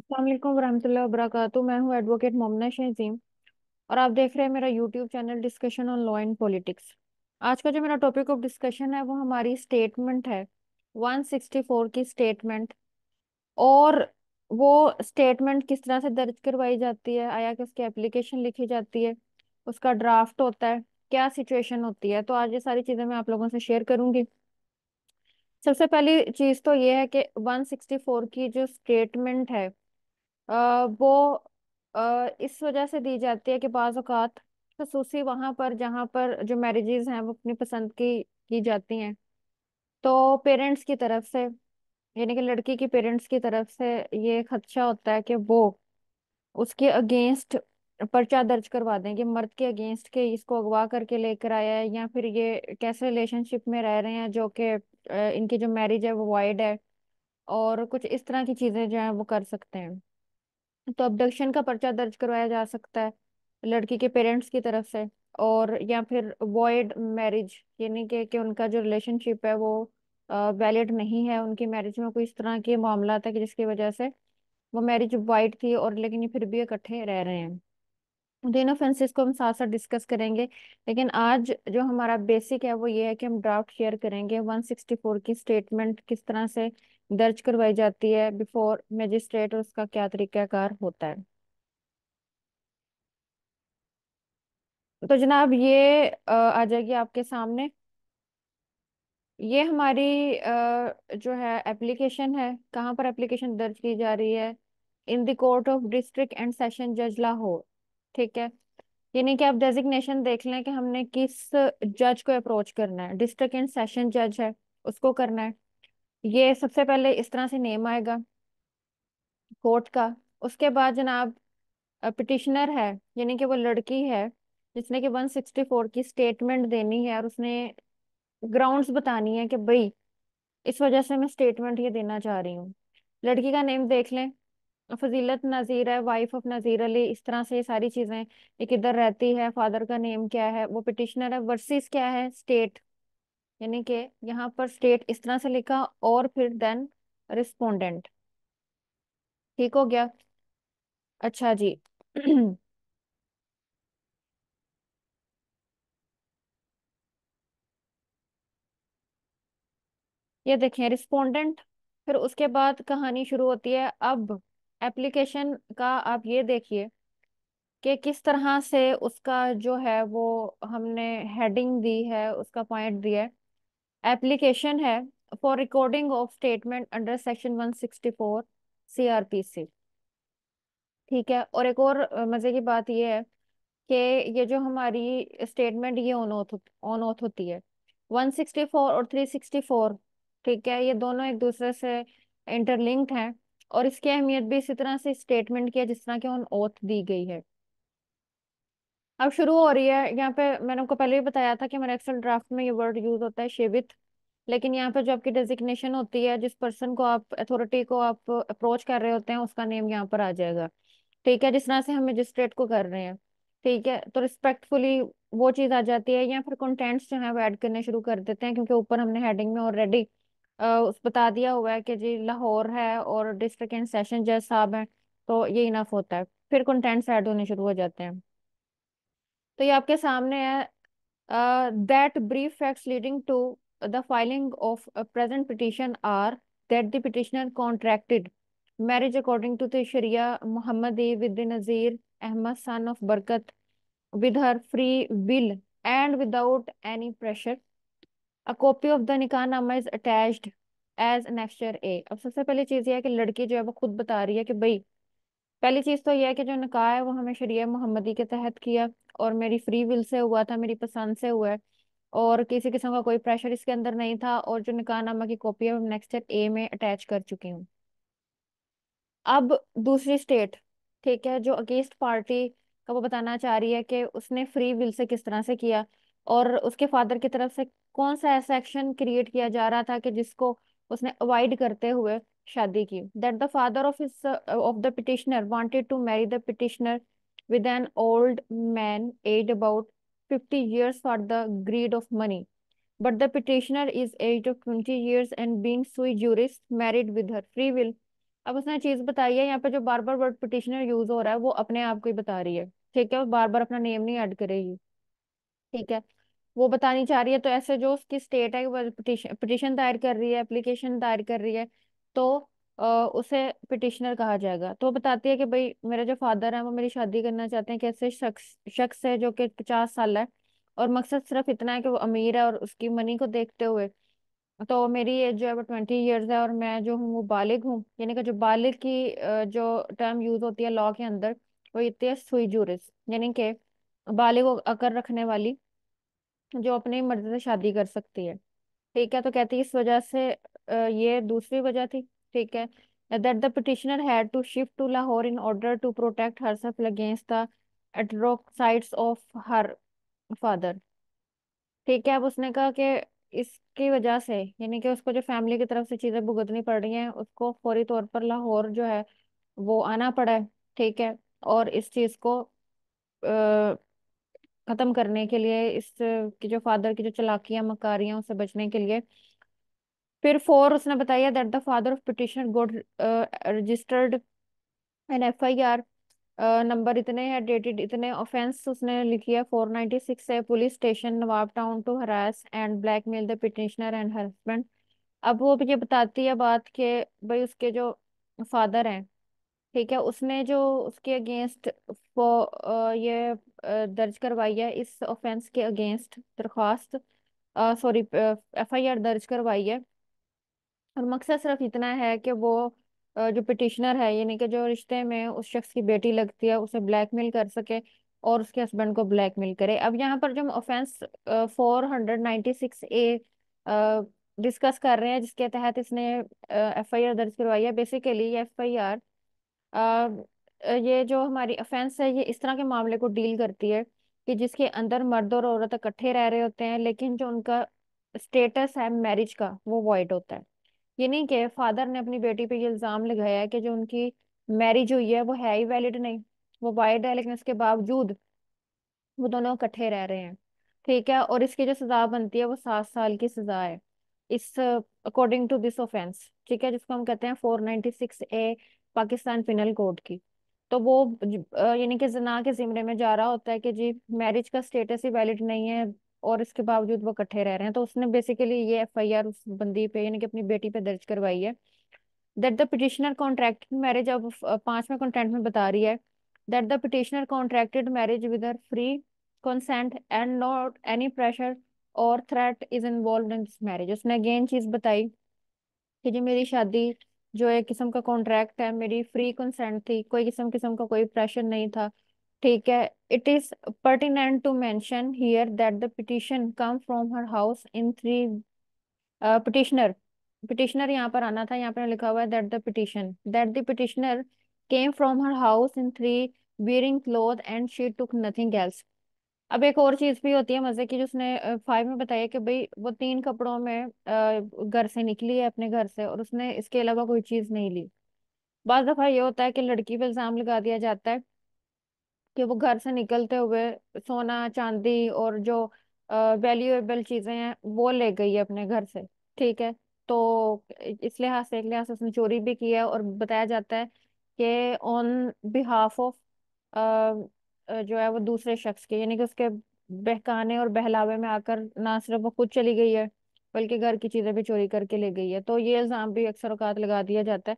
अस्सलाम वालेकुम वरहमतुल्लाहि वबरकातुहू। मैं हूँ एडवोकेट मोमना शहजीम और आप देख रहे हैं मेरा YouTube channel discussion on law and politics. आज का जो मेरा टॉपिक ऑफ डिस्कशन है वो हमारी स्टेटमेंट है, 164 की स्टेटमेंट। और वो स्टेटमेंट किस तरह से दर्ज करवाई जाती है, आया कि उसकी एप्लीकेशन लिखी जाती है, उसका ड्राफ्ट होता है, क्या सिचुएशन होती है। तो आज ये सारी चीज़ें मैं आप लोगों से शेयर करूंगी। सबसे पहली चीज़ तो ये है कि 164 की जो स्टेटमेंट है वो इस वजह से दी जाती है कि बाज़ औक़ात खसूसी वहां पर जहाँ पर जो मैरिजेज हैं वो अपनी पसंद की जाती हैं, तो पेरेंट्स की तरफ से, यानी कि लड़की की पेरेंट्स की तरफ से ये खदशा होता है कि वो उसके अगेंस्ट पर्चा दर्ज करवा दें कि मर्द के अगेंस्ट के इसको अगवा करके लेकर आया है, या फिर ये कैसे रिलेशनशिप में रह रहे हैं जो कि इनकी जो मैरिज है वो वाइड है, और कुछ इस तरह की चीजें जो है वो कर सकते हैं। तो अबडक्शन का पर्चा दर्ज करवाया जा सकता है लड़की के पेरेंट्स की तरफ से। और या फिर वॉइड मैरिज, यानी कि उनका जो रिलेशनशिप है वो वैलिड नहीं है, उनकी मैरिज में कोई इस तरह के मामला था कि जिसकी वजह से वो मैरिज वाइड थी और लेकिन ये फिर भी इकट्ठे रह रहे हैं। दोनों ऑफेंसेस को हम साथ साथ डिस्कस करेंगे, लेकिन आज जो हमारा बेसिक है वो ये है कि हम ड्राफ्ट शेयर करेंगे 164 की स्टेटमेंट किस तरह से दर्ज करवाई जाती है बिफोर मजिस्ट्रेट और उसका क्या तरीकाकार होता है। तो जनाब ये आ जाएगी आपके सामने। ये हमारी जो है एप्लीकेशन है, कहाँ पर एप्लीकेशन दर्ज की जा रही है, in the court of district and session जज लाहौर। ठीक है, यानी कि आप डेजिग्नेशन देख लें कि हमने किस जज को अप्रोच करना है। डिस्ट्रिक्ट एंड सेशन जज है, उसको करना है। ये सबसे पहले इस तरह से नेम आएगा कोर्ट का। उसके बाद जनाब पिटिशनर है, यानी कि वो लड़की है जिसने कि 164 की स्टेटमेंट देनी है, और उसने ग्राउंड्स बतानी है कि भाई इस वजह से मैं स्टेटमेंट ये देना चाह रही हूँ। लड़की का नेम देख लें, फजीलत नज़ीर है, वाइफ ऑफ नज़ीर अली, इस तरह से ये सारी चीजें। ये किधर रहती है, फादर का नेम क्या है, वो पिटिशनर है। वर्सेस क्या है, स्टेट, यानी कि यहाँ पर स्टेट इस तरह से लिखा, और फिर देन रिस्पोंडेंट। ठीक हो गया। अच्छा जी। ये देखें रिस्पोंडेंट, फिर उसके बाद कहानी शुरू होती है। अब एप्लीकेशन का आप ये देखिए कि किस तरह से उसका जो है वो हमने हेडिंग दी है, उसका पॉइंट दिया है। एप्लीकेशन है for recording of statement under section 164 CRPC। ठीक है, और एक और मजे की बात ये है कि ये जो हमारी स्टेटमेंट ये ऑन ऑथ होती है 164 और 364। ठीक है, ये दोनों एक दूसरे से इंटरलिंक्ड हैं, और इसकी अहमियत भी इसी तरह से स्टेटमेंट की है जिस तरह की ऑन ऑथ दी गई है। अब शुरू हो रही है। यहाँ पे मैंने आपको पहले भी बताया था कि हमारे एक्सेल ड्राफ्ट में ये वर्ड यूज होता है शेवित, लेकिन यहाँ पे जो आपकी डेजिग्नेशन होती है, जिस पर्सन को आप, अथॉरिटी को आप अप्रोच कर रहे होते हैं, उसका नेम यहाँ पर आ जाएगा। ठीक है, जिस तरह से हम मजिस्ट्रेट को कर रहे हैं। ठीक है, तो रिस्पेक्टफुली वो चीज आ जाती है, या फिर कंटेंट्स जो है वो ऐड करने शुरू कर देते हैं, क्योंकि ऊपर हमने हेडिंग में ऑलरेडी उस बता दिया हुआ है कि जी लाहौर है और डिस्ट्रिक्ट एंड सेशन जज साहब हैं, तो ये इनफ होता है। फिर कंटेंट्स ऐड होने शुरू हो जाते हैं। तो ये आपके सामने है। That brief facts leading to the filing of a present petition are that the petitioner contracted marriage according to the Sharia Muhammadi with the Nazir Ahmad, son of Barkat, with her free will and without any pressure. A copy of the निकाहनामा is attached as annexure A। अब सबसे पहली चीज ये है कि लड़की जो है वो खुद बता रही है कि भाई पहली चीज तो यह है कि जो निकाह है वो हमें शरीयत मोहम्मदी के तहत किया, और मेरी फ्री विल से हुआ था, मेरी पसंद से हुआ है, और किसी किस्म का कोई प्रेशर इसके अंदर नहीं था। और जो निकाहनामा की कॉपी है वो नेक्स्ट स्टेप ए में अटैच कर चुकी हूँ। अब दूसरी स्टेट, ठीक है, जो अगेंस्ट पार्टी का वो बताना चाह रही है कि उसने फ्री विल से किस तरह से किया, और उसके फादर की तरफ से कौन सा ऐसा एक्शन क्रिएट किया जा रहा था कि जिसको उसने अवॉइड करते हुए शादी की। That the father of the petitioner wanted to marry the petitioner with an old man age about 50 years for the greed of money, but the petitioner is aged of 20 years and being sui juris married with her free will, अब उसने चीज बताई है, यहाँ पे जो बार बार word petitioner use हो रहा है वो अपने आप को ही बता रही है। ठीक है, वो बार बार अपना नेम नहीं ऐड करेगी। ठीक है, वो बतानी चाह रही है, तो ऐसे जो उसकी स्टेट है वो पिटिशन पिटिशन दायर कर रही है, एप्लीकेशन दायर कर रही है, तो उसे पिटिशनर कहा जाएगा। तो वो बताती है कि भाई मेरे जो फादर हैं वो मेरी शादी करना चाहते हैं कि ऐसे शख्स शख्स है जो कि 50 साल है, और मकसद सिर्फ इतना है कि वो अमीर है, और उसकी मनी को देखते हुए तो मेरी एज जो है वो 20 ईयर्स है, और मैं जो हूँ वो बालिग हूँ। यानी कि जो बालिग की जो टर्म यूज होती है लॉ के अंदर, वो इतनी है सुई जुरिस, यानी कि बालिग को अकर रखने वाली, जो अपनी मर्जी से शादी कर सकती है। ठीक है, तो कहती है इस वजह से ये दूसरी वजह थी। ठीक है, that the petitioner had to shift to Lahore in order to protect herself against the atrocities of her father. ठीक है, अब उसने कहा कि इसकी वजह से, यानी कि उसको जो फैमिली की तरफ से चीजें भुगतनी पड़ रही हैं, उसको फौरी तौर पर लाहौर जो है वो आना पड़ा है। ठीक है, और इस चीज को खत्म करने के लिए, इस की जो फादर की जो चालाकियां मकारियां उससे बचने के लिए, फिर फोर उसने बताया that the father of petitioner got registered an FIR, number इतने है, डेटेड इतने, ऑफेंस उसने लिखी है 496 से, police station Nawab town to harass and blackmail the petitioner and her husband. अब वो ये बताती है बात के, भाई उसके जो फादर हैं, ठीक है, उसने जो उसके अगेंस्ट ये दर्ज करवाई है, इस ऑफेंस के अगेंस्ट दरख्वास्त, सॉरी FIR दर्ज करवाई है, और मकसद सिर्फ इतना है कि वो जो पिटिशनर है, यानी कि जो रिश्ते में उस शख्स की बेटी लगती है, उसे ब्लैकमेल कर सके और उसके हस्बैंड को ब्लैकमेल करे। अब यहाँ पर जो हम ऑफेंस 496A डिस्कस कर रहे हैं, जिसके तहत इसने FIR दर्ज करवाई है, बेसिकली ये FIR ये जो हमारी ऑफेंस है, ये इस तरह के मामले को डील करती है कि जिसके अंदर मर्द और औरत इकट्ठे रह रहे होते हैं, लेकिन जो उनका स्टेटस है मैरिज का वो वॉइड होता है। ये नहीं कि फादर ने अपनी बेटी पे ये इल्जाम लगाया है कि जो उनकी मैरिज हुई है वो है ही वैलिड नहीं, वो वाइड है, लेकिन उसके बावजूद वो दोनों इकट्ठे रह रहे हैं। ठीक है, और इसकी जो सजा बनती है वो 7 साल की सजा है, इस अकॉर्डिंग टू दिस ऑफेंस। ठीक है, जिसको हम कहते हैं 496A पाकिस्तान पिनल कोड की। तो वो यानी कि जना के जिम्मे में जा रहा होता है कि जी मैरिज का स्टेटस ही वैलिड नहीं है, और इसके बावजूद वो इकट्ठे रह रहे हैं। तो उसने बेसिकली ये FIR उस बंदी पे, यानी कि अपनी बेटी पे दर्ज करवाई है, that the petitioner contracted marriage. अब पांचवें कंटेंट में बता रही है that the petitioner contracted marriage with her free consent and not any pressure और threat is involve in this marriage. उसने अगेन चीज बताई कि जो मेरी शादी जो एक किस्म का कॉन्ट्रैक्ट है, मेरी फ्री कंसेंट थी, कोई किस्म किस्म का कोई प्रेशर नहीं था। ठीक है, it is pertinent to mention here that the petition come from her house in three, petitioner, petitioner यहाँ पर आना था, यहाँ पर लिखा हुआ है that the petitioner came from her house in three wearing cloth and she took nothing else. अब एक और चीज भी होती है मजे की, जो उसने 5 में बताया कि भाई वो 3 कपड़ों में घर से निकली है अपने घर से, और उसने इसके अलावा कोई चीज नहीं ली। बार दफा ये होता है कि लड़की पे इल्जाम लगा दिया जाता है कि वो घर से निकलते हुए सोना चांदी और जो वैल्यूएबल चीजें हैं वो ले गई है अपने घर से। ठीक है, तो इस लिहाज से, एक लिहाज से उसने चोरी भी की है, और बताया जाता है कि ऑन बिहाफ ऑफ जो है वो दूसरे शख्स के, यानी कि उसके बहकाने और बहलावे में आकर ना सिर्फ वो खुद चली गई है, बल्कि घर की चीजें भी चोरी करके ले गई है। तो ये इल्जाम भी अक्सर औकात लगा दिया जाता है।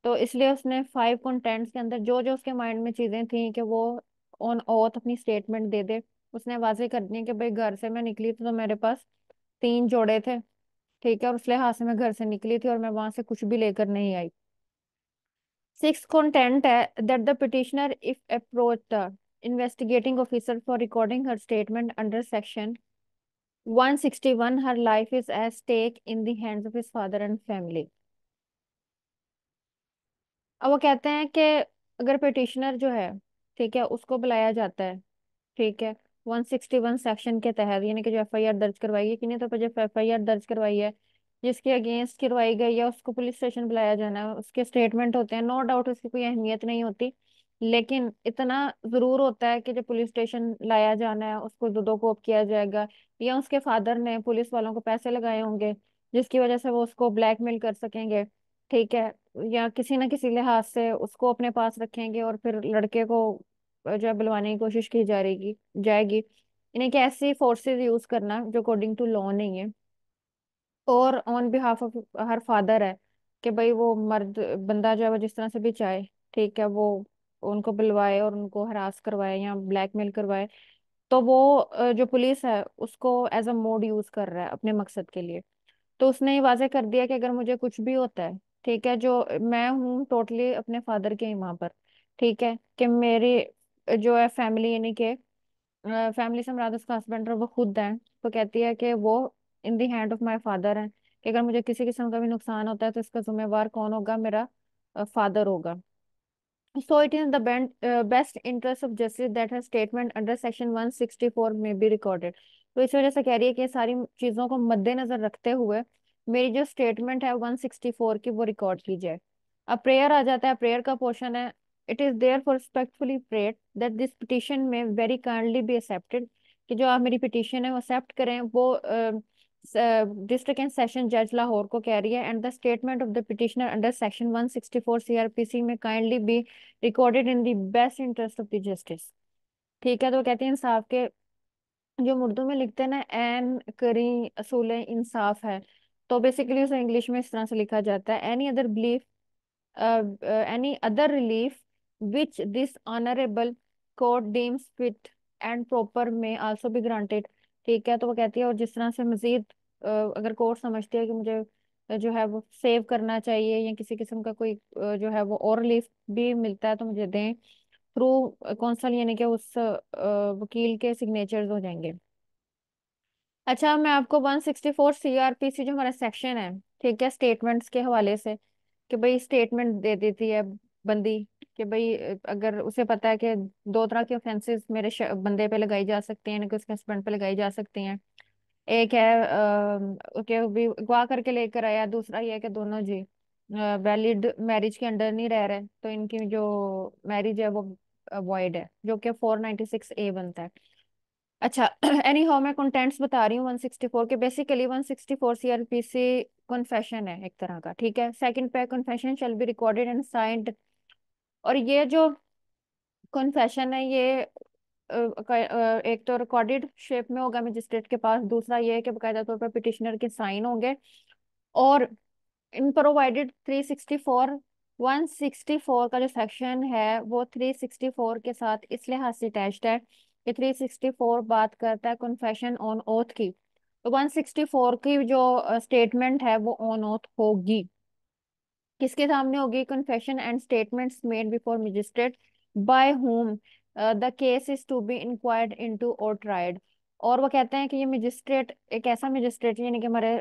तो इसलिए उसने 5 कंटेंट्स के अंदर जो जो उसके माइंड में चीजें थी कि वो ऑन ओथ अपनी स्टेटमेंट दे दे, उसने वाजे कर दी कि भाई घर से मैं निकली थी तो मेरे पास 3 जोड़े थे। ठीक है, और उस लिहाज से मैं घर से निकली थी और मैं वहां से कुछ भी लेकर नहीं आई। 6 कंटेंट है that the petitioner if approach the investigating officer for recording her statement under section 161 her life is at stake in the hands of his father and family. अब वो कहते हैं कि अगर पिटिशनर जो है, ठीक है, उसको बुलाया जाता है, ठीक है, 161 सेक्शन के तहत, यानी कि जो FIR दर्ज करवाई है, कि नहीं तो जो FIR दर्ज करवाई है, जिसके अगेंस्ट करवाई गई है, उसको पुलिस स्टेशन बुलाया जाना है, उसके स्टेटमेंट होते हैं, नो डाउट उसकी कोई अहमियत नहीं होती, लेकिन इतना जरूर होता है कि जब पुलिस स्टेशन लाया जाना है उसको जुदोकोप किया जाएगा, या उसके फादर ने पुलिस वालों को पैसे लगाए होंगे जिसकी वजह से वो उसको ब्लैकमेल कर सकेंगे। ठीक है, या किसी न किसी लिहाज से उसको अपने पास रखेंगे और फिर लड़के को जो है बुलवाने की कोशिश की जा रही जाएगी। इन्हें क्या ऐसी फोर्सेस यूज करना जो अकॉर्डिंग टू लॉ नहीं है, और on behalf of her father है, कि भाई वो मर्द बंदा जो है वो जिस तरह से भी चाहे, ठीक है, वो उनको बुलवाए और उनको हरास करवाए या ब्लैकमेल करवाए। तो वो जो पुलिस है उसको एज अ मोड यूज कर रहा है अपने मकसद के लिए। तो उसने ये वाजे कर दिया कि अगर मुझे कुछ भी होता है, ठीक है, जो मैं हूँ टोटली अपने फादर के ही वहां पर, ठीक है, कि मेरी जो है फैमिली, यानी कि फैमिली से मुराद उसका हस्बैंड और वो खुद है, तो कहती है कि वो in the hand of my father है, कि अगर मुझे किसी किस्म का भी नुकसान होता है तो इसका जिम्मेवार कौन होगा, मेरा फादर होगा। So it is in the best interest of justice that her statement under section 164 may be recorded। तो इस वजह से कह रही है कि ये सारी चीजों को मद्देनजर रखते हुए मेरी जो स्टेटमेंट है 164 की वो रिकॉर्ड की जाए। अब प्रेयर आ जाता है, प्रेयर का पोर्शन है। It is therefore respectfully prayed that this petition may very kindly be accepted, कि जो आप मेरी पिटिशन है वो एक्सेप्ट करें। वो डिस्ट्रिक्ट एंड सेशन जज लाहौर को कह रही है, and the statement of the petitioner under section 164 CrPC में kindly be recorded in the best interest of the justice. ठीक है, तो कहते हैं इंसाफ के, जो उर्दू में लिखते हैं ना, एन करी असूल इंसाफ है, तो बेसिकली उसे इंग्लिश में इस तरह से लिखा जाता है, any other belief any other relief which this honorable court deems fit and proper may also be granted। ठीक है, तो वो कहती है और जिस तरह से मजीद अगर कोर्ट समझती है कि मुझे जो है वो सेव करना चाहिए या किसी किस्म का कोई जो है वो और रिलीफ भी मिलता है तो मुझे दें, थ्रू कौंसल, यानी कि उस वकील के सिग्नेचर्स हो जाएंगे। अच्छा, मैं आपको 164 सीआरपीसी जो हमारा सेक्शन है, ठीक है, स्टेटमेंट्स के हवाले से, कि भाई स्टेटमेंट दे देती है बंदी, कि भाई अगर उसे पता है कि दो तरह के ऑफेंसेस मेरे बंदे पे लगाई जा सकती हैं, यानी कि उसके हस्बैंड पे लगाई जा सकती हैं। एक है कि भी अगवा करके लेकर आया, दूसरा ये है कि दोनों जी वैलिड मैरिज के अंडर नहीं रह रहे, तो इनकी जो मैरिज है वो वॉइड है, जो कि 496A बनता है। अच्छा एनी हाउ मैं कंटेंट्स बता रही हूँ 164 के। बेसिकली 164 सीआरपीसी कन्फेशन है एक तरह का, ठीक है। सेकंड पे confession shall be recorded and signed. और ये जो कन्फेशन है ये एक तो रिकॉर्डेड शेप में होगा मजिस्ट्रेट के पास, दूसरा ये है कि बाकायदा तौर पर पिटिशनर के साइन होंगे। और इन प्रोवाइडेड 364, 164 का जो सेक्शन है वो 364 के साथ इस लिहाज से अटैच्ड है कि 364 बात करता है कन्फेशन ऑन ओथ की, तो 164 की जो स्टेटमेंट है वो ऑन ओथ होगी। किसके सामने होगी? Confession and statements made before magistrate by whom the case is to be inquired into और ट्राइड। और वो कहते हैं कि ये मजिस्ट्रेट एक ऐसा मजिस्ट्रेट, यानी कि हमारे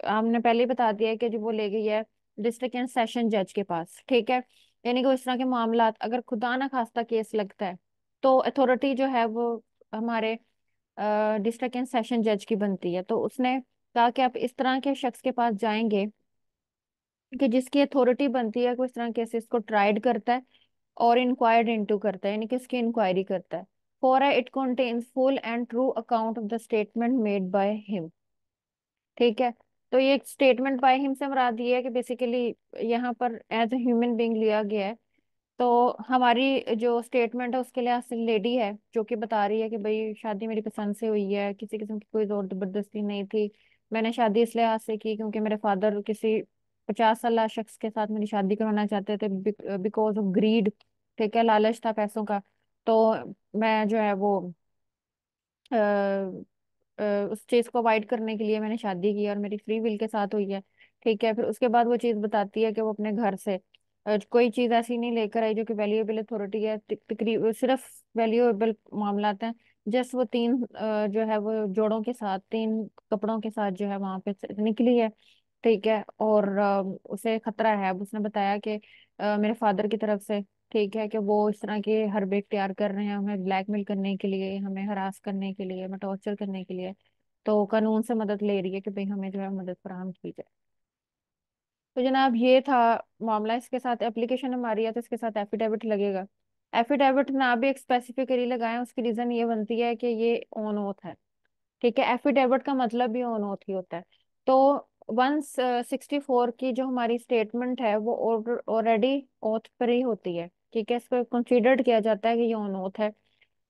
हमने पहले ही बता दिया है कि जो वो ले गई है डिस्ट्रिक्ट एंड सेशन जज के पास, ठीक है। यानी कि इस तरह के मामला अगर खुदा ना खास्ता केस लगता है तो अथॉरिटी जो है वो हमारे डिस्ट्रिक्ट एंड सेशन जज की बनती है। तो उसने कहा कि आप इस तरह के शख्स के पास जाएंगे कि जिसकी अथॉरिटी बनती है, कोई इस तरह केसेस को ट्राइड करता है और इंक्वायर्ड इनटू करता है, यानी कि उसकी इंक्वायरी करता है। For it contains full and true account of the statement made by him. ठीक है, तो ये स्टेटमेंट बाय हिम से मुराद ये है कि बेसिकली यहाँ पर एज ए ह्यूमन बीइंग लिया गया है। तो हमारी जो स्टेटमेंट है उसके लिए असली लेडी है जो कि बता रही है कि भाई शादी मेरी पसंद से हुई है, किसी किस्म की कोई जोर जबरदस्ती नहीं थी। मैंने शादी इस लिहाज से की क्योंकि मेरे फादर किसी 50 साल शख्स के साथ मेरी शादी करवाना चाहते थे, बिकॉज ऑफ ग्रीड। ठीक है, लालच था पैसों का। तो मैं जो है वो उस चीज को अवॉइड करने के लिए मैंने शादी की और मेरी फ्री विल के साथ हुई है। ठीक है, फिर उसके बाद वो चीज बताती है कि वो अपने घर से कोई चीज ऐसी नहीं लेकर आई जो कि वैल्यूएबल अथॉरिटी है। तकरीब सिर्फ वैल्यूएबल मामलात हैं। जस्ट वो तीन जो है वो जोड़ों के साथ, तीन कपड़ों के साथ जो है वहां पे से निकली है। ठीक है, और उसे खतरा है। अब उसने बताया कि मेरे फादर की तरफ से, ठीक है, कि वो इस तरह के हरबे इख्तियार कर रहे हैं हमें ब्लैकमेल करने के लिए, हमें हरास करने के लिए, हमें टॉर्चर करने के लिए। तो कानून से मदद ले रही है कि भाई हमें जो है मदद फराहम की जाए। तो जनाब ये था मामला। इसके साथ एप्लीकेशन हमारी है तो इसके साथ एफिडेविट लगेगा। एफिडेविट ना भी एक स्पेसिफिकली लगाएं, उसकी रीजन ये बनती है कि ये ऑन ओथ है। ठीक है, एफिडेविट का मतलब भी ऑन ओथ ही होता है। तो 164 की जो हमारी स्टेटमेंट है वो ऑलरेडी ओथ पर ही होती है। ठीक है, इसको कंसीडर्ड किया जाता है कि ये ऑन ओथ है,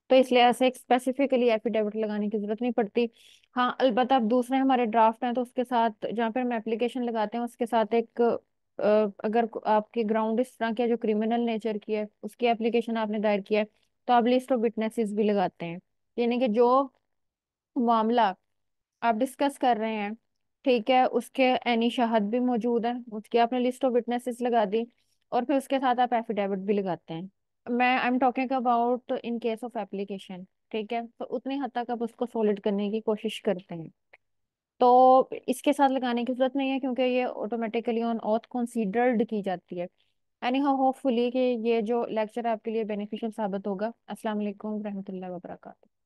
तो इसलिए ऐसे एक स्पेसिफिकली एफिडेविट लगाने की जरूरत नहीं पड़ती। हाँ अलबत्ता अब दूसरे हमारे ड्राफ्ट हैं तो उसके साथ जहाँ पर हम एप्लीकेशन लगाते हैं उसके साथ एक अगर आपके ग्राउंड इस तरह की है जो क्रिमिनल नेचर की है, उसकी एप्लीकेशन आपने दायर किया है, तो आप लिस्ट ऑफ विटनेसेस भी लगाते हैं। यानी कि जो मामला आप डिस्कस कर रहे हैं, ठीक है, उसके एनी शहाद भी मौजूद है, उसकी आपने लिस्ट ऑफ विटनेसेस लगा दी, और फिर उसके साथ आप एफिडेविट भी लगाते हैं। मैं I am talking about in case of application. ठीक है, तो उतनी हद तक आप उसको सॉलिड करने की कोशिश करते हैं। तो इसके साथ लगाने की जरूरत नहीं है क्योंकि ये ऑटोमेटिकली ऑन ऑथ कंसीडर्ड की जाती है। एनी हाउ होपफुली कि ये जो लेक्चर आपके लिए बेनिफिशियल साबित होगा। अस्सलाम वालेकुम रहमतुल्लाहि व बरकातहू।